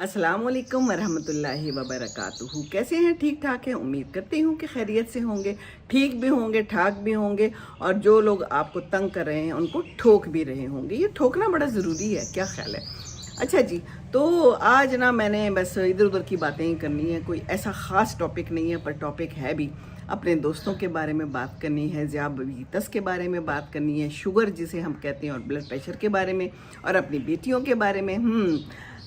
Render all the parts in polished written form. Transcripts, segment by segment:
अस्सलाम वालेकुम वरहमतुल्लाहि वबरकातुहू। कैसे हैं? ठीक ठाक हैं। उम्मीद करती हूँ कि खैरियत से होंगे, ठीक भी होंगे, ठाक भी होंगे। और जो लोग आपको तंग कर रहे हैं उनको ठोक भी रहे होंगे। ये ठोकना बड़ा ज़रूरी है, क्या ख्याल है? अच्छा जी, तो आज ना मैंने बस इधर उधर की बातें ही करनी है। कोई ऐसा ख़ास टॉपिक नहीं है, पर टॉपिक है भी। अपने दोस्तों के बारे में बात करनी है, ज़ियाबतीस के बारे में बात करनी है, शुगर जिसे हम कहते हैं, और ब्लड प्रेशर के बारे में, और अपनी बेटियों के बारे में।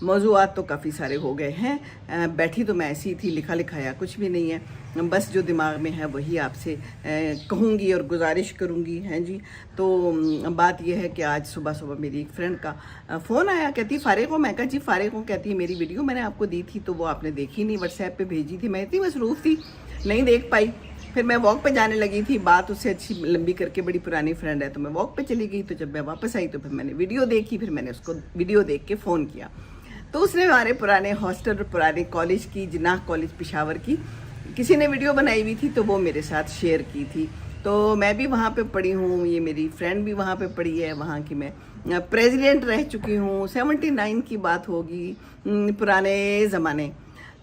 मौज़ूआत तो काफ़ी सारे हो गए हैं। बैठी तो मैं ऐसी थी, लिखा लिखाया कुछ भी नहीं है। बस जो दिमाग में है वही आपसे कहूँगी और गुजारिश करूँगी, हैं जी। तो बात यह है कि आज सुबह सुबह मेरी एक फ्रेंड का फ़ोन आया, कहती फ़ारिग हो? मैं कहा जी फ़ारिग हूँ। कहती है मेरी वीडियो मैंने आपको दी थी तो वो आपने देखी नहीं, व्हाट्सएप पे भेजी थी, मैं इतनी मसरूफ़ थी नहीं देख पाई। फिर मैं वॉक पे जाने लगी थी, बात उससे अच्छी लंबी करके, बड़ी पुरानी फ्रेंड है, तो मैं वॉक पे चली गई। तो जब मैं वापस आई तो फिर मैंने वीडियो देखी, फिर मैंने उसको वीडियो देख के फ़ोन किया। तो उसने हमारे पुराने हॉस्टल, पुराने कॉलेज की, जिन्नाह कॉलेज पेशावर की किसी ने वीडियो बनाई हुई थी, तो वो मेरे साथ शेयर की थी। तो मैं भी वहाँ पे पढ़ी हूँ, ये मेरी फ्रेंड भी वहाँ पे पढ़ी है, वहाँ की मैं प्रेसिडेंट रह चुकी हूँ। 79 की बात होगी, पुराने ज़माने।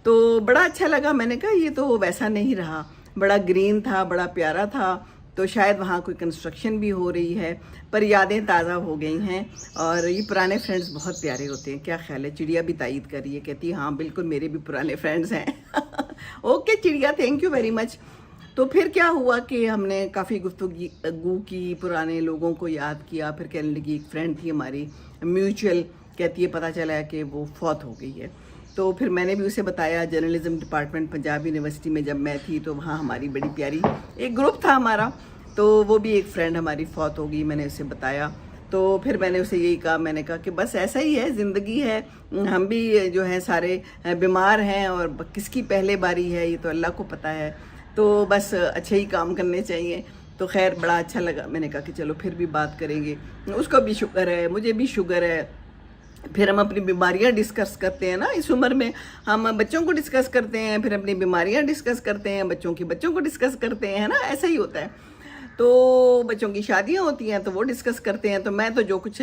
तो बड़ा अच्छा लगा। मैंने कहा ये तो वैसा नहीं रहा, बड़ा ग्रीन था, बड़ा प्यारा था। तो शायद वहाँ कोई कंस्ट्रक्शन भी हो रही है, पर यादें ताज़ा हो गई हैं। और ये पुराने फ्रेंड्स बहुत प्यारे होते हैं, क्या ख्याल है? चिड़िया भी तायद कर रही है, कहती है हाँ बिल्कुल मेरे भी पुराने फ्रेंड्स हैं। ओके चिड़िया, थैंक यू वेरी मच। तो फिर क्या हुआ कि हमने काफ़ी गुफ्तगू की, पुराने लोगों को याद किया। फिर कहने लगी, एक फ्रेंड थी हमारी म्यूचुअल, कहती है पता चला है कि वो फौत हो गई है। तो फिर मैंने भी उसे बताया, जर्नलिज्म डिपार्टमेंट पंजाब यूनिवर्सिटी में जब मैं थी तो वहाँ हमारी बड़ी प्यारी एक ग्रुप था हमारा, तो वो भी एक फ्रेंड हमारी फौत हो गई। मैंने उसे बताया, तो फिर मैंने उसे यही कहा, मैंने कहा कि बस ऐसा ही है, ज़िंदगी है, हम भी जो है सारे बीमार हैं, और किसकी पहले बारी है ये तो अल्लाह को पता है। तो बस अच्छे ही काम करने चाहिए। तो खैर बड़ा अच्छा लगा। मैंने कहा कि चलो फिर भी बात करेंगे, उसको भी शुगर है, मुझे भी शुगर है। फिर हम अपनी बीमारियां डिस्कस करते हैं ना, इस उम्र में हम बच्चों को डिस्कस करते हैं, फिर अपनी बीमारियां डिस्कस करते हैं, बच्चों को डिस्कस करते हैं, है ना, ऐसा ही होता है। तो बच्चों की शादियां होती हैं तो वो डिस्कस करते हैं। तो मैं तो जो कुछ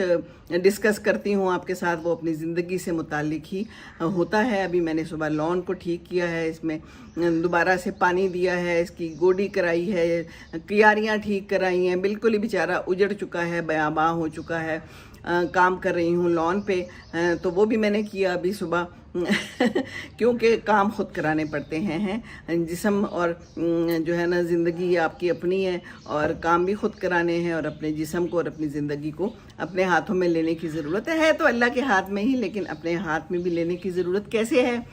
डिस्कस करती हूँ आपके साथ वो अपनी ज़िंदगी से मुतालिक ही होता है। अभी मैंने सुबह लॉन को ठीक किया है, इसमें दोबारा से पानी दिया है, इसकी गोडी कराई है, क्यारियाँ ठीक कराई हैं, बिल्कुल ही बेचारा उजड़ चुका है, बयाबां हो चुका है। काम कर रही हूँ लॉन पे, तो वो भी मैंने किया अभी सुबह। क्योंकि काम खुद कराने पड़ते हैं जिस्म और जो है ना, ज़िंदगी आपकी अपनी है, और काम भी खुद कराने हैं, और अपने जिस्म को और अपनी ज़िंदगी को अपने हाथों में लेने की ज़रूरत है तो अल्लाह के हाथ में ही, लेकिन अपने हाथ में भी लेने की ज़रूरत कैसे है?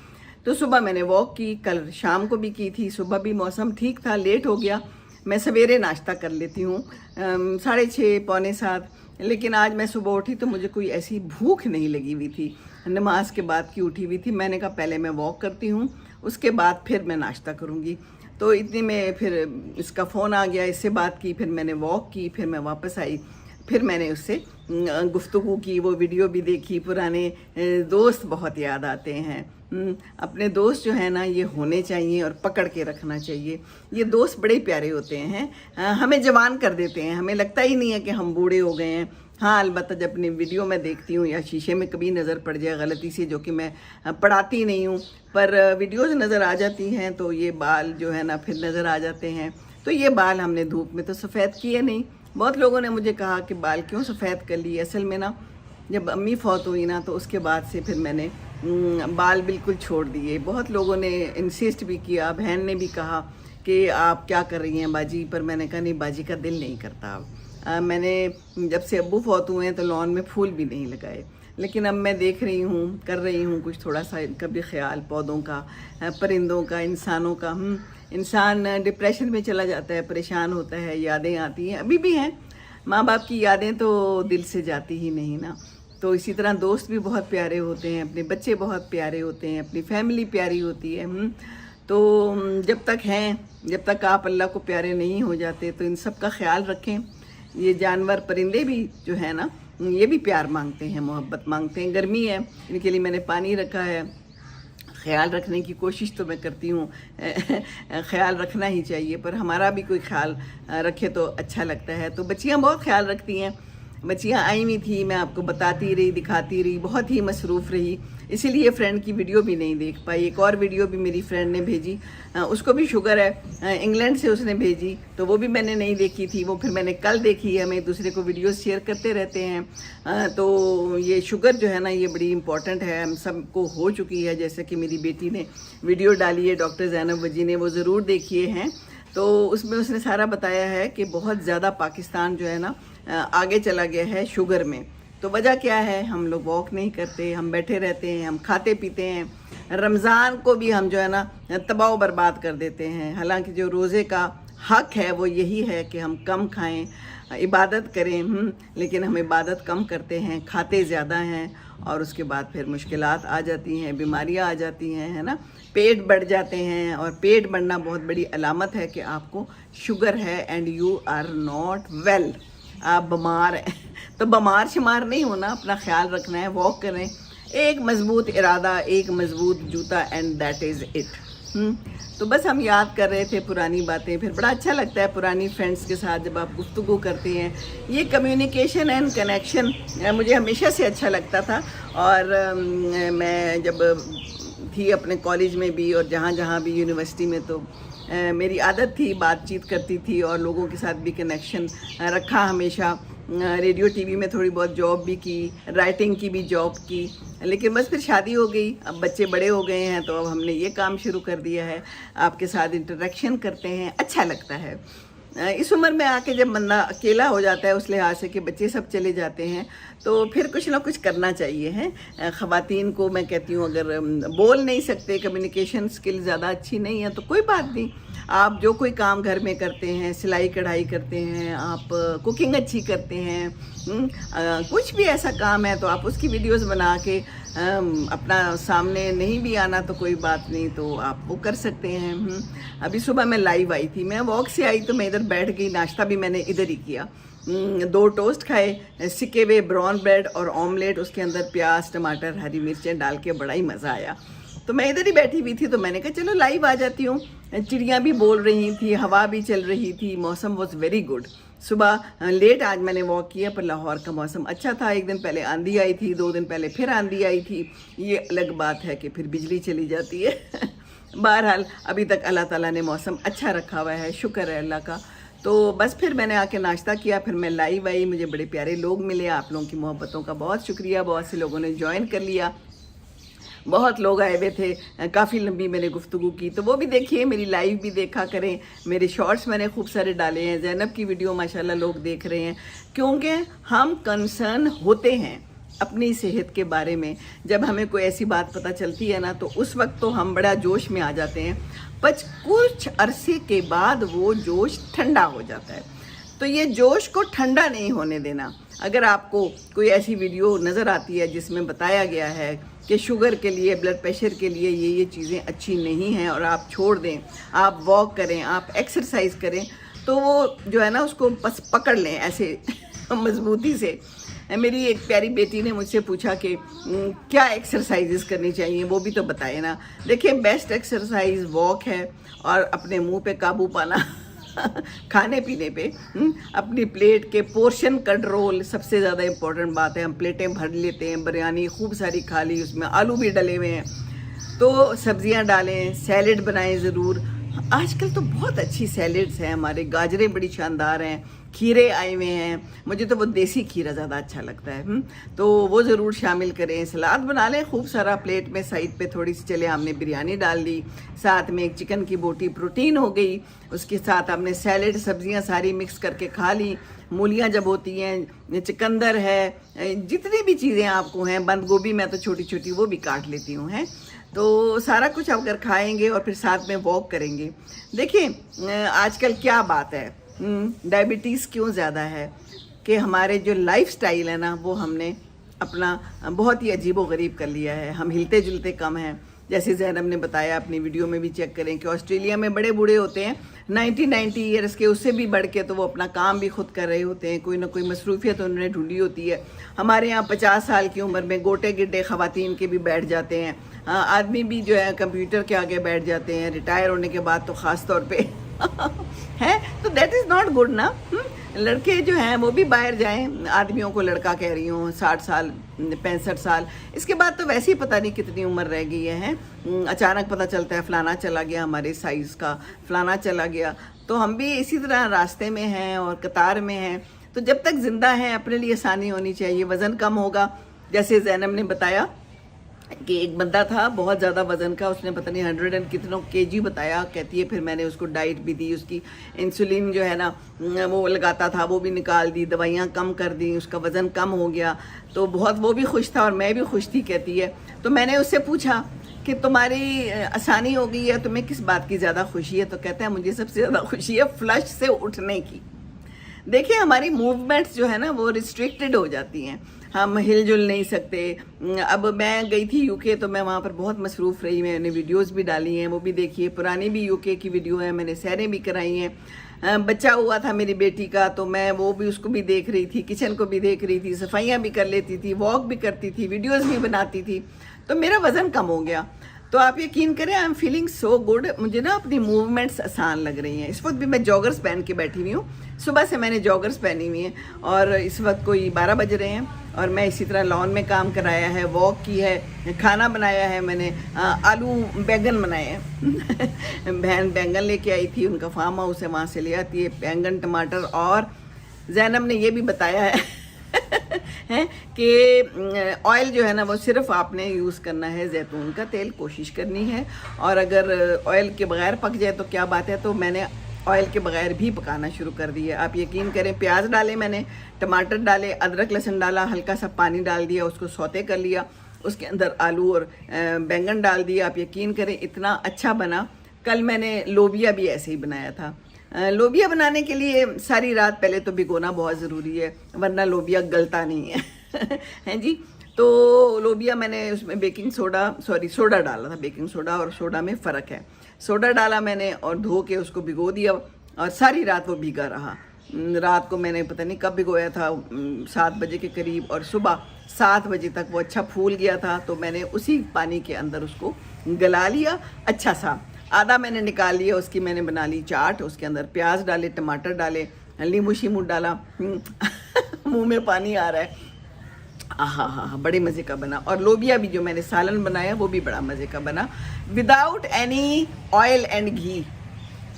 तो सुबह मैंने वॉक की, कल शाम को भी की थी। सुबह भी मौसम ठीक था, लेट हो गया। मैं सवेरे नाश्ता कर लेती हूँ 6:30 पौने 7, लेकिन आज मैं सुबह उठी तो मुझे कोई ऐसी भूख नहीं लगी हुई थी, नमाज के बाद की उठी हुई थी। मैंने कहा पहले मैं वॉक करती हूँ, उसके बाद फिर मैं नाश्ता करूँगी। तो इतने में फिर इसका फ़ोन आ गया, इससे बात की, फिर मैंने वॉक की, फिर मैं वापस आई, फिर मैंने उससे गुफ्तगू की, वो वीडियो भी देखी। पुराने दोस्त बहुत याद आते हैं। अपने दोस्त जो है ना, ये होने चाहिए और पकड़ के रखना चाहिए। ये दोस्त बड़े प्यारे होते हैं, हमें जवान कर देते हैं, हमें लगता ही नहीं है कि हम बूढ़े हो गए हैं। हाँ, अलबत्ता जब अपनी वीडियो में देखती हूँ या शीशे में कभी नज़र पड़ जाए गलती से, जो कि मैं पढ़ाती नहीं हूँ, पर वीडियोज़ नज़र आ जाती हैं, तो ये बाल जो है ना फिर नज़र आ जाते हैं। तो ये बाल हमने धूप में तो सफ़ेद किए नहीं। बहुत लोगों ने मुझे कहा कि बाल क्यों सफ़ेद कर लिए। असल में ना, जब अम्मी फौत हुई ना, तो उसके बाद से फिर मैंने बाल बिल्कुल छोड़ दिए। बहुत लोगों ने इंसिस्ट भी किया, बहन ने भी कहा कि आप क्या कर रही हैं बाजी, पर मैंने कहा नहीं, बाजी का दिल नहीं करता अब। मैंने जब से अब्बू फौत हुए हैं तो लॉन में फूल भी नहीं लगाए, लेकिन अब मैं देख रही हूँ, कर रही हूँ कुछ थोड़ा सा इनका भी ख्याल, पौधों का, परिंदों का, इंसानों का। इंसान डिप्रेशन में चला जाता है, परेशान होता है, यादें आती हैं, अभी भी हैं। माँ बाप की यादें तो दिल से जाती ही नहीं ना। तो इसी तरह दोस्त भी बहुत प्यारे होते हैं, अपने बच्चे बहुत प्यारे होते हैं, अपनी फैमिली प्यारी होती है। तो जब तक हैं, जब तक आप अल्लाह को प्यारे नहीं हो जाते, तो इन सब का ख्याल रखें। ये जानवर, परिंदे भी जो है ना, ये भी प्यार मांगते हैं, मोहब्बत मांगते हैं। गर्मी है, इनके लिए मैंने पानी रखा है। ख्याल रखने की कोशिश तो मैं करती हूँ, ख्याल रखना ही चाहिए, पर हमारा भी कोई ख्याल रखे तो अच्छा लगता है। तो बच्चियाँ बहुत ख्याल रखती हैं। बच्चियाँ आई हुई थी, मैं आपको बताती रही, दिखाती रही, बहुत ही मसरूफ़ रही। इसीलिए फ्रेंड की वीडियो भी नहीं देख पाई। एक और वीडियो भी मेरी फ्रेंड ने भेजी, उसको भी शुगर है, इंग्लैंड से उसने भेजी, तो वो भी मैंने नहीं देखी थी, वो फिर मैंने कल देखी है। हम एक दूसरे को वीडियोस शेयर करते रहते हैं। तो ये शुगर जो है ना, ये बड़ी इंपॉर्टेंट है, हम सबको हो चुकी है। जैसे कि मेरी बेटी ने वीडियो डाली है डॉक्टर ज़ैनब वजी ने, वो ज़रूर देखिए हैं। तो उसमें उसने सारा बताया है कि बहुत ज़्यादा पाकिस्तान जो है ना आगे चला गया है शुगर में। तो वजह क्या है? हम लोग वॉक नहीं करते, हम बैठे रहते हैं, हम खाते पीते हैं। रमज़ान को भी हम जो है ना तबाह बर्बाद कर देते हैं। हालांकि जो रोज़े का हक है वो यही है कि हम कम खाएं, इबादत करें, लेकिन हम इबादत कम करते हैं, खाते ज़्यादा हैं, और उसके बाद फिर मुश्किलात आ जाती हैं, बीमारियां आ जाती हैं, है ना, पेट बढ़ जाते हैं। और पेट बढ़ना बहुत बड़ी अलामत है कि आपको शुगर है and you are not well, आप बीमार हैं। तो बीमार शुमार नहीं होना, अपना ख्याल रखना है, वॉक करें, एक मजबूत इरादा, एक मजबूत जूता, एंड दैट इज़ इट। तो बस हम याद कर रहे थे पुरानी बातें। फिर बड़ा अच्छा लगता है पुरानी फ्रेंड्स के साथ जब आप गुफ्तगू करते हैं। ये कम्युनिकेशन एंड कनेक्शन मुझे हमेशा से अच्छा लगता था। और मैं जब थी अपने कॉलेज में भी और जहाँ जहाँ भी यूनिवर्सिटी में, तो मेरी आदत थी, बातचीत करती थी और लोगों के साथ भी कनेक्शन रखा हमेशा। रेडियो टीवी में थोड़ी बहुत जॉब भी की, राइटिंग की भी जॉब की, लेकिन बस फिर शादी हो गई, अब बच्चे बड़े हो गए हैं, तो अब हमने ये काम शुरू कर दिया है, आपके साथ इंटरेक्शन करते हैं, अच्छा लगता है। इस उम्र में आके जब बंदा अकेला हो जाता है उस लिहाज से कि बच्चे सब चले जाते हैं, तो फिर कुछ ना कुछ करना चाहिए है। ख़वातीन को मैं कहती हूँ, अगर बोल नहीं सकते, कम्युनिकेशन स्किल ज़्यादा अच्छी नहीं है, तो कोई बात नहीं, आप जो कोई काम घर में करते हैं, सिलाई कढ़ाई करते हैं, आप कुकिंग अच्छी करते हैं, कुछ भी ऐसा काम है, तो आप उसकी वीडियोस बना के अपना सामने नहीं भी आना तो कोई बात नहीं, तो आप वो कर सकते हैं। अभी सुबह मैं लाइव आई थी, मैं वॉक से आई तो मैं इधर बैठ गई, नाश्ता भी मैंने इधर ही किया। 2 टोस्ट खाए, सिके हुए ब्राउन ब्रेड और ऑमलेट, उसके अंदर प्याज, टमाटर, हरी मिर्चें डाल के, बड़ा ही मज़ा आया। तो मैं इधर ही बैठी हुई थी, तो मैंने कहा चलो लाइव आ जाती हूँ। चिड़ियाँ भी बोल रही थी, हवा भी चल रही थी, मौसम वॉज वेरी गुड। सुबह लेट आज मैंने वॉक किया, पर लाहौर का मौसम अच्छा था। 1 दिन पहले आंधी आई थी, 2 दिन पहले फिर आंधी आई थी। ये अलग बात है कि फिर बिजली चली जाती है। बहरहाल अभी तक अल्लाह ताला ने मौसम अच्छा रखा हुआ है, शुक्र है अल्लाह का। तो बस फिर मैंने आके नाश्ता किया, फिर मैं लाइव आई, मुझे बड़े प्यारे लोग मिले, आप लोगों की मोहब्बतों का बहुत शुक्रिया, बहुत से लोगों ने ज्वाइन कर लिया, बहुत लोग आए हुए थे, काफ़ी लंबी मैंने गुफ्तगू की, तो वो भी देखिए, मेरी लाइव भी देखा करें, मेरे शॉर्ट्स मैंने खूब सारे डाले हैं, ज़ैनब की वीडियो माशाल्लाह लोग देख रहे हैं, क्योंकि हम कंसर्न होते हैं अपनी सेहत के बारे में। जब हमें कोई ऐसी बात पता चलती है ना, तो उस वक्त तो हम बड़ा जोश में आ जाते हैं, पर कुछ अरसे के बाद वो जोश ठंडा हो जाता है। तो ये जोश को ठंडा नहीं होने देना। अगर आपको कोई ऐसी वीडियो नज़र आती है जिसमें बताया गया है कि शुगर के लिए, ब्लड प्रेशर के लिए ये चीज़ें अच्छी नहीं हैं, और आप छोड़ दें, आप वॉक करें, आप एक्सरसाइज करें, तो वो जो है ना उसको बस पकड़ लें ऐसे मजबूती से। मेरी एक प्यारी बेटी ने मुझसे पूछा कि क्या एक्सरसाइजेस करनी चाहिए, वो भी तो बताए ना। देखिए, बेस्ट एक्सरसाइज वॉक है, और अपने मुंह पे काबू पाना खाने पीने पे, अपनी प्लेट के पोर्शन कंट्रोल सबसे ज़्यादा इम्पोर्टेंट बात है। हम प्लेटें भर लेते हैं, बिरयानी खूब सारी खा ली, उसमें आलू भी डले हुए हैं, तो सब्जियां डालें, सैलेड बनाएं ज़रूर। आजकल तो बहुत अच्छी सैलेड्स हैं, हमारे गाजरें बड़ी शानदार हैं, खीरे आए हुए हैं, मुझे तो वो देसी खीरा ज़्यादा अच्छा लगता है, तो वो ज़रूर शामिल करें। सलाद बना लें खूब सारा, प्लेट में साइड पे थोड़ी सी, चले हमने बिरयानी डाल ली, साथ में एक चिकन की बोटी प्रोटीन हो गई, उसके साथ आपने सैलेड, सब्जियां सारी मिक्स करके खा ली। मूलियाँ जब होती हैं, चुकंदर है, जितनी भी चीज़ें आपको हैं, बंद गोभी मैं तो छोटी छोटी वो भी काट लेती हूँ, हैं, तो सारा कुछ अगर खाएंगे और फिर साथ में वॉक करेंगे। देखिए, आजकल क्या बात है, डायबिटीज़ क्यों ज़्यादा है कि हमारे जो लाइफ स्टाइल है ना, वो हमने अपना बहुत ही अजीब व गरीब कर लिया है। हम हिलते जुलते कम हैं। जैसे ज़ैनब ने बताया, अपनी वीडियो में भी चेक करें कि ऑस्ट्रेलिया में बड़े बूढ़े होते हैं 90 ईयर्स के, उससे भी बढ़ के, तो वो अपना काम भी खुद कर रहे होते हैं, कोई ना कोई मसरूफियत उन्होंने ढूंढी होती है। हमारे यहाँ 50 साल की उम्र में गोटे गिड्डे ख़वातीन के भी बैठ जाते हैं, आदमी भी जो है कंप्यूटर के आगे बैठ जाते हैं, रिटायर होने के बाद तो ख़ास तौर पे है, तो दैट इज़ नॉट गुड ना। लड़के जो हैं वो भी बाहर जाएं, आदमियों को लड़का कह रही हूँ, 60 साल 65 साल, इसके बाद तो वैसे ही पता नहीं कितनी उम्र रह गई है। अचानक पता चलता है फलाना चला गया, हमारे साइज़ का फलाना चला गया। तो हम भी इसी तरह रास्ते में हैं और कतार में हैं। तो जब तक ज़िंदा हैं अपने लिए आसानी होनी चाहिए, वज़न कम होगा। जैसे ज़ैनब ने बताया कि एक बंदा था बहुत ज़्यादा वज़न का, उसने पता नहीं 100 एंड कितनों केजी बताया, कहती है फिर मैंने उसको डाइट भी दी, उसकी इंसुलिन जो है ना वो लगाता था वो भी निकाल दी, दवाइयाँ कम कर दी, उसका वज़न कम हो गया। तो बहुत वो भी खुश था और मैं भी खुश थी, कहती है। तो मैंने उससे पूछा कि तुम्हारी आसानी हो गई है, तुम्हें किस बात की ज़्यादा खुशी है? तो कहता है मुझे सबसे ज़्यादा खुशी है फ्लश से उठने की। देखिए हमारी मूवमेंट्स जो है ना वो रिस्ट्रिक्टेड हो जाती हैं, हम हिलजुल नहीं सकते। अब मैं गई थी यूके, तो मैं वहाँ पर बहुत मसरूफ़ रही, मैंने वीडियोस भी डाली हैं, वो भी देखिए। पुरानी भी यूके की वीडियो है, मैंने सैरें भी कराई हैं। बच्चा हुआ था मेरी बेटी का, तो मैं वो भी उसको भी देख रही थी, किचन को भी देख रही थी, सफाइयाँ भी कर लेती थी, वॉक भी करती थी, वीडियोज़ भी बनाती थी। तो मेरा वज़न कम हो गया। तो आप यकीन करें I am feeling so good, मुझे ना अपनी मूवमेंट्स आसान लग रही हैं। इस वक्त भी मैं जॉगर्स पहन के बैठी हुई हूँ, सुबह से मैंने जॉगर्स पहनी हुई हैं और इस वक्त कोई 12 बज रहे हैं और मैं इसी तरह लॉन में काम कराया है, वॉक की है, खाना बनाया है मैंने, आलू बैंगन बनाए हैं। बहन बैंगन लेके आई थी, उनका फार्म हाउस है, वहाँ से ले आती है बैंगन टमाटर। और ज़ैनब ने ये भी बताया है है कि ऑयल जो है ना वो सिर्फ आपने यूज़ करना है जैतून का तेल, कोशिश करनी है। और अगर ऑयल के बगैर पक जाए तो क्या बात है, तो मैंने ऑयल के बगैर भी पकाना शुरू कर दिया। आप यकीन करें, प्याज डाले मैंने, टमाटर डाले, अदरक लहसुन डाला, हल्का सा पानी डाल दिया, उसको सौते कर लिया, उसके अंदर आलू और बैंगन डाल दिया। आप यकीन करें इतना अच्छा बना। कल मैंने लोबिया भी ऐसे ही बनाया था। लोबिया बनाने के लिए सारी रात पहले तो भिगोना बहुत ज़रूरी है, वरना लोबिया गलता नहीं है हैं जी। तो लोबिया मैंने उसमें बेकिंग सोडा सोडा डाला था, बेकिंग सोडा और सोडा में फ़र्क है। सोडा डाला मैंने और धो के उसको भिगो दिया और सारी रात वो भीगा रहा। रात को मैंने पता नहीं कब भिगोया था, 7 बजे के करीब, और सुबह 7 बजे तक वो अच्छा फूल गया था। तो मैंने उसी पानी के अंदर उसको गला लिया अच्छा सा, आधा मैंने निकाल लिया, उसकी मैंने बना ली चाट। उसके अंदर प्याज डाले, टमाटर डाले, नींबू शीमू डाला। मुंह में पानी आ रहा है। हाँ, बड़े मज़े का बना। और लोबिया भी जो मैंने सालन बनाया वो भी बड़ा मज़े का बना, विदाउट एनी ऑयल एंड घी।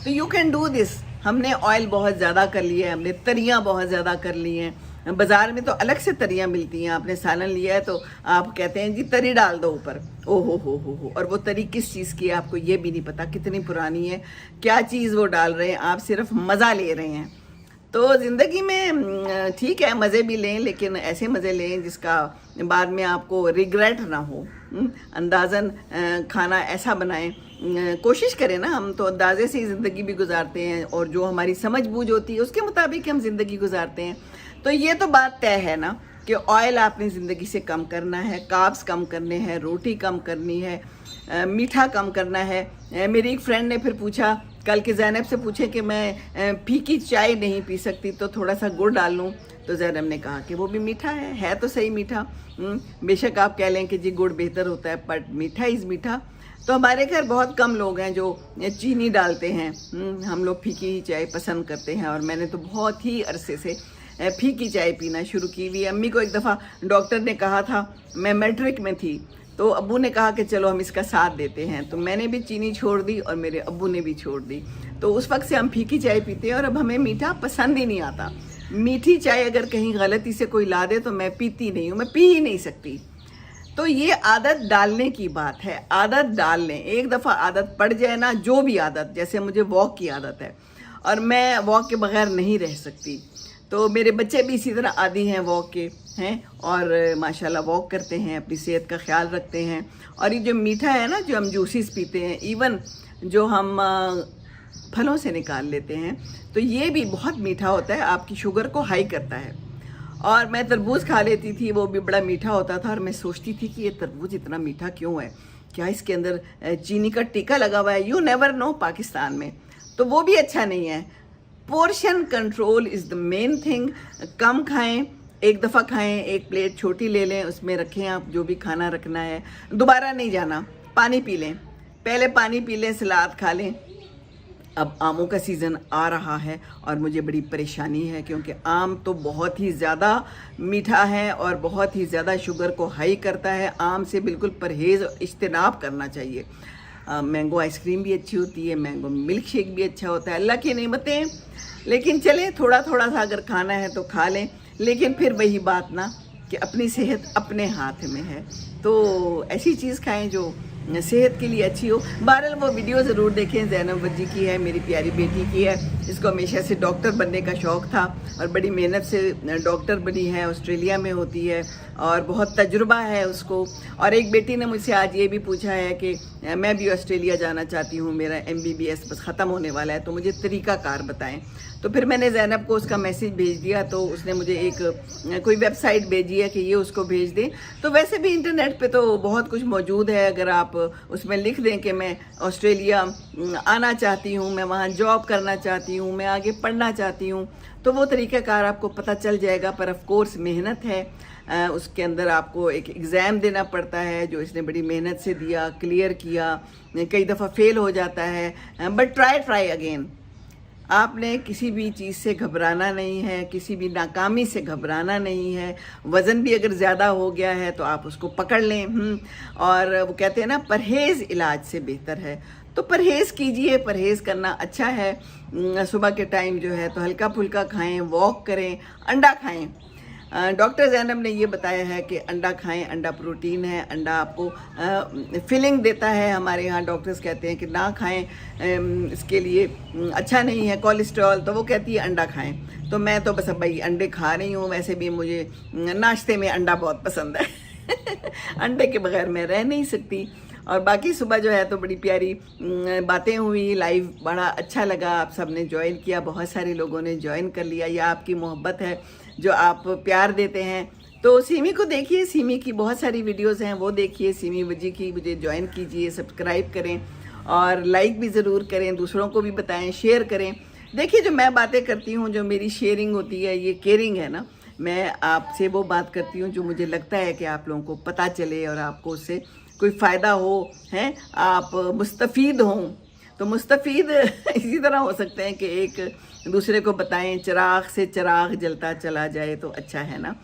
तो यू कैन डू दिस। हमने ऑयल बहुत ज़्यादा कर लिया है, हमने तरियाँ बहुत ज़्यादा कर ली हैं। बाज़ार में तो अलग से तरियाँ मिलती हैं, आपने सालन लिया है तो आप कहते हैं जी तरी डाल दो ऊपर, ओ हो। और वो तरी किस चीज़ की है आपको ये भी नहीं पता, कितनी पुरानी है, क्या चीज़ वो डाल रहे हैं, आप सिर्फ मज़ा ले रहे हैं। तो ज़िंदगी में ठीक है मज़े भी लें, लेकिन ऐसे मज़े लें जिसका बाद में आपको रिग्रेट ना हो। अंदाज़न खाना ऐसा बनाएं, कोशिश करें ना, हम तो अंदाज़े से ही ज़िंदगी भी गुजारते हैं और जो हमारी समझ बूझ होती है उसके मुताबिक हम ज़िंदगी गुजारते हैं। तो ये तो बात तय है ना कि ऑयल आपने ज़िंदगी से कम करना है, कार्ब्स कम करने हैं, रोटी कम करनी है, मीठा कम करना है। मेरी एक फ्रेंड ने फिर पूछा कल के, ज़ैनब से पूछे कि मैं फीकी चाय नहीं पी सकती तो थोड़ा सा गुड़ डाल लूँ। तो ज़ैनब ने कहा कि वो भी मीठा है तो सही मीठा। बेशक आप कह लें कि जी गुड़ बेहतर होता है, बट मीठा इज़ मीठा। तो हमारे घर बहुत कम लोग हैं जो चीनी डालते हैं, हम लोग फीकी ही चाय पसंद करते हैं। और मैंने तो बहुत ही अरसे से फीकी चाय पीना शुरू की हुई। अम्मी को एक दफ़ा डॉक्टर ने कहा था, मैं मैट्रिक में थी, तो अब्बू ने कहा कि चलो हम इसका साथ देते हैं, तो मैंने भी चीनी छोड़ दी और मेरे अब्बू ने भी छोड़ दी। तो उस वक्त से हम फीकी चाय पीते हैं और अब हमें मीठा पसंद ही नहीं आता। मीठी चाय अगर कहीं गलती से कोई ला दे तो मैं पीती नहीं हूँ, मैं पी ही नहीं सकती। तो ये आदत डालने की बात है, आदत डाल लें। एक दफ़ा आदत पड़ जाए ना, जो भी आदत, जैसे मुझे वॉक की आदत है और मैं वॉक के बगैर नहीं रह सकती, तो मेरे बच्चे भी इसी तरह आदी हैं वॉक के हैं और माशाल्लाह वॉक करते हैं, अपनी सेहत का ख्याल रखते हैं। और ये जो मीठा है ना, जो हम जूसेस पीते हैं, इवन जो हम फलों से निकाल लेते हैं, तो ये भी बहुत मीठा होता है, आपकी शुगर को हाई करता है। और मैं तरबूज खा लेती थी, वो भी बड़ा मीठा होता था और मैं सोचती थी कि ये तरबूज इतना मीठा क्यों है, क्या इसके अंदर चीनी का टीका लगा हुआ है? यू नेवर नो पाकिस्तान में, तो वो भी अच्छा नहीं है। Portion control is the main thing. कम खाएं, एक दफ़ा खाएं, एक प्लेट छोटी ले लें, उसमें रखें आप जो भी खाना रखना है, दोबारा नहीं जाना। पानी पी लें, पहले पानी पी लें, सलाद खा लें, अब आमों का सीज़न आ रहा है और मुझे बड़ी परेशानी है, क्योंकि आम तो बहुत ही ज़्यादा मीठा है और बहुत ही ज़्यादा शुगर को हाई करता है। आम से बिल्कुल परहेज़ इज्तनाब करना चाहिए। मैंगो आइसक्रीम भी अच्छी होती है, मैंगो मिल्क शेक भी अच्छा होता है, अल्लाह की नेमतें। लेकिन चले थोड़ा थोड़ा सा अगर खाना है तो खा लें, लेकिन फिर वही बात ना कि अपनी सेहत अपने हाथ में है, तो ऐसी चीज़ खाएं जो सेहत के लिए अच्छी हो। बहरहाल वो वीडियो ज़रूर देखें, ज़ैनब बज्जी की है, मेरी प्यारी बेटी की है। इसको हमेशा से डॉक्टर बनने का शौक़ था और बड़ी मेहनत से डॉक्टर बनी है, ऑस्ट्रेलिया में होती है और बहुत तजुर्बा है उसको। और एक बेटी ने मुझसे आज ये भी पूछा है कि मैं भी ऑस्ट्रेलिया जाना चाहती हूँ, मेरा MBBS बस ख़त्म होने वाला है, तो मुझे तरीक़ाकार बताएं। तो फिर मैंने ज़ैनब को उसका मैसेज भेज दिया, तो उसने मुझे एक कोई वेबसाइट भेजी है कि ये उसको भेज दें। तो वैसे भी इंटरनेट पे तो बहुत कुछ मौजूद है, अगर आप उसमें लिख दें कि मैं ऑस्ट्रेलिया आना चाहती हूँ, मैं वहाँ जॉब करना चाहती हूँ, मैं आगे पढ़ना चाहती हूँ, तो वो तरीक़ाकार आपको पता चल जाएगा। पर ऑफ कोर्स मेहनत है, उसके अंदर आपको एक एग्ज़ाम देना पड़ता है जो इसने बड़ी मेहनत से दिया, क्लियर किया, कई दफ़ा फेल हो जाता है, बट ट्राई अगेन। आपने किसी भी चीज़ से घबराना नहीं है, किसी भी नाकामी से घबराना नहीं है। वज़न भी अगर ज़्यादा हो गया है तो आप उसको पकड़ लें। और वो कहते हैं ना, परहेज़ इलाज से बेहतर है, तो परहेज़ कीजिए। परहेज़ करना अच्छा है। सुबह के टाइम जो है तो हल्का फुल्का खाएं, वॉक करें, अंडा खाएं। डॉक्टर ज़ैनब ने ये बताया है कि अंडा खाएं, अंडा प्रोटीन है, अंडा आपको फीलिंग देता है। हमारे यहाँ डॉक्टर्स कहते हैं कि ना खाएं, इसके लिए अच्छा नहीं है, कोलेस्ट्रॉल, तो वो कहती है अंडा खाएं। तो मैं तो बस भाई अंडे खा रही हूँ। वैसे भी मुझे नाश्ते में अंडा बहुत पसंद है अंडे के बगैर मैं रह नहीं सकती। और बाकी सुबह जो है तो बड़ी प्यारी बातें हुई, लाइव बड़ा अच्छा लगा, आप सब ने ज्वाइन किया, बहुत सारे लोगों ने ज्वाइन कर लिया। यह आपकी मोहब्बत है जो आप प्यार देते हैं। तो सीमी को देखिए, सीमी की बहुत सारी वीडियोस हैं, वो देखिए, सीमी बज्जी की मुझे ज्वाइन कीजिए, सब्सक्राइब करें और लाइक भी ज़रूर करें, दूसरों को भी बताएं, शेयर करें। देखिए जो मैं बातें करती हूँ, जो मेरी शेयरिंग होती है, ये केयरिंग है ना। मैं आपसे वो बात करती हूँ जो मुझे लगता है कि आप लोगों को पता चले और आपको उससे कोई फ़ायदा हो, हैं, आप मुस्तफ़ीद हों। तो मुस्तफ़ीद इसी तरह हो सकते हैं कि एक दूसरे को बताएं, चिराग से चिराग जलता चला जाए तो अच्छा है ना।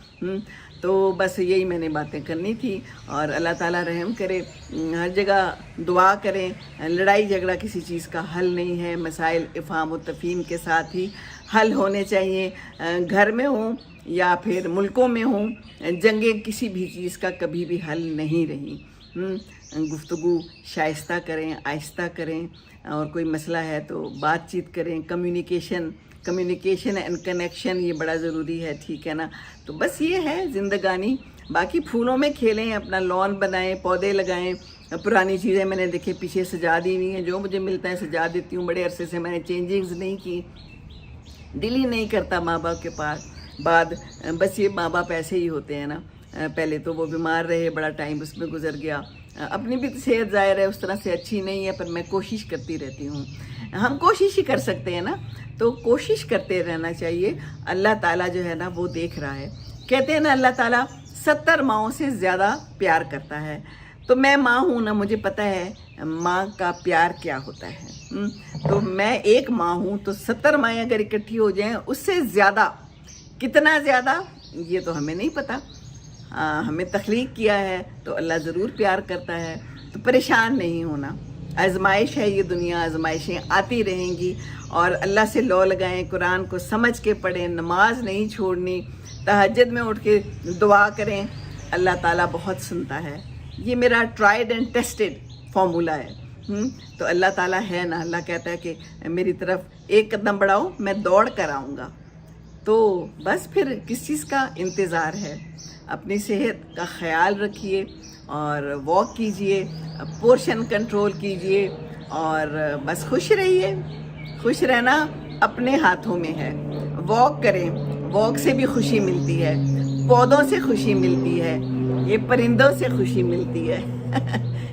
तो बस यही मैंने बातें करनी थी। और अल्लाह ताला रहम करे, हर जगह दुआ करें। लड़ाई झगड़ा किसी चीज़ का हल नहीं है, मसाइल इफ़हाम व तफ़हीम के साथ ही हल होने चाहिए। घर में हों या फिर मुल्कों में हों, जंगें किसी भी चीज़ का कभी भी हल नहीं रही। गुफ्तगू शाइस्ता करें, आहिस्ता करें, और कोई मसला है तो बातचीत करें। कम्युनिकेशन एंड कनेक्शन ये बड़ा ज़रूरी है, ठीक है ना। तो बस ये है ज़िंदगानी। बाकी फूलों में खेलें, अपना लॉन बनाएं, पौधे लगाएं। पुरानी चीज़ें मैंने देखे पीछे सजा दी हुई हैं, जो मुझे मिलता है सजा देती हूँ। बड़े अरसे से मैंने चेंजिंग्स नहीं की, दिल ही नहीं करता माँ बाप के पास बाद। बस ये माँ बाप ऐसे ही होते हैं ना। पहले तो वो बीमार रहे, बड़ा टाइम उसमें गुजर गया। अपनी भी सेहत ज़ाहिर है उस तरह से अच्छी नहीं है, पर मैं कोशिश करती रहती हूँ। हम कोशिश ही कर सकते हैं ना, तो कोशिश करते रहना चाहिए। अल्लाह ताला जो है ना वो देख रहा है। कहते हैं ना, अल्लाह ताला 70 माओं से ज़्यादा प्यार करता है। तो मैं माँ हूँ ना, मुझे पता है माँ का प्यार क्या होता है। तो मैं एक माँ हूँ, तो 70 माएँ अगर इकट्ठी हो जाएं, उससे ज़्यादा, कितना ज़्यादा ये तो हमें नहीं पता। हमें तख्लीक किया है तो अल्लाह ज़रूर प्यार करता है। तो परेशान नहीं होना, आजमाइश है ये दुनिया, आजमाइशें आती रहेंगी। और अल्लाह से लौ लगाएं, कुरान को समझ के पढ़ें, नमाज नहीं छोड़नी, तहज्जुद में उठ के दुआ करें, अल्लाह ताला बहुत सुनता है। ये मेरा ट्राइड एंड टेस्टेड फार्मूला है। तो अल्लाह ताला है ना, अल्लाह कहता है कि मेरी तरफ एक कदम बढ़ाओ, मैं दौड़ कर आऊँगा। तो बस फिर किस चीज़ का इंतज़ार है। अपनी सेहत का ख्याल रखिए और वॉक कीजिए, पोर्शन कंट्रोल कीजिए और बस खुश रहिए। खुश रहना अपने हाथों में है। वॉक करें, वॉक से भी खुशी मिलती है, पौधों से खुशी मिलती है, ये परिंदों से खुशी मिलती है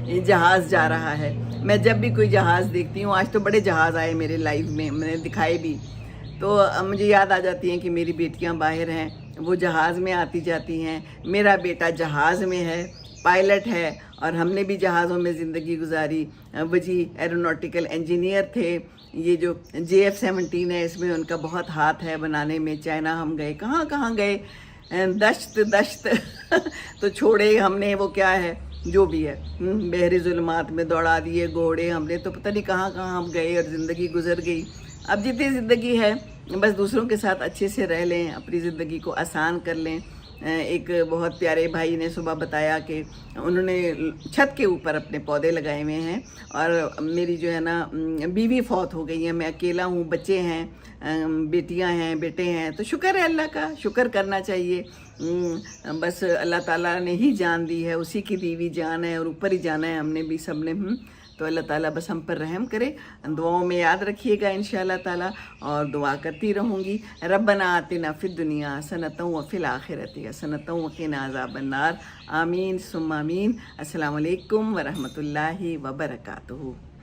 ये जहाज़ जा रहा है। मैं जब भी कोई जहाज़ देखती हूँ, आज तो बड़े जहाज़ आए मेरे लाइव में, मैंने दिखाए भी, तो मुझे याद आ जाती हैं कि मेरी बेटियाँ बाहर हैं, वो जहाज़ में आती जाती हैं। मेरा बेटा जहाज़ में है, पायलट है, और हमने भी जहाज़ों में ज़िंदगी गुजारी। वजी एरोनॉटिकल इंजीनियर थे, یہ جو JF-17 ہے اس میں ان کا بہت ہاتھ ہے بنانے میں. چائنا ہم گئے, کہاں کہاں گئے, دشت تو چھوڑے ہم نے, وہ کیا ہے جو بھی ہے, بحری ظلمات میں دوڑا دیے گھوڑے ہم نے, تو پتہ نہیں کہاں کہاں ہم گئے اور زندگی گزر گئی. اب جتنی زندگی ہے بس دوسروں کے ساتھ اچھے سے رہ لیں, اپنی زندگی کو آسان کر لیں. ایک بہت پیارے بھائی نے صبح بتایا کہ انہوں نے چھت کے اوپر اپنے پودے لگائے ہوئے ہیں, اور میری جو ہے نا بیوی فوت ہو گئی ہے, میں اکیلا ہوں, بچے ہیں, بیٹیاں ہیں, بیٹے ہیں, تو شکر ہے اللہ کا, شکر کرنا چاہیے. بس اللہ تعالیٰ نے ہی جان دی ہے, اسی کی دی ہوئی جان ہے, اور اوپر ہی جانا ہے ہم نے بھی سب نے. تو اللہ تعالیٰ بس ہم پر رحم کرے. دعاؤں میں یاد رکھیے گا انشاءاللہ تعالیٰ, اور دعا کرتی رہوں گی. ربنا آتنا فی الدنیا حسنۃ وفی الآخرۃ حسنۃ وقنا عذاب النار. آمین ثم آمین. السلام علیکم ورحمۃ اللہ وبرکاتہ.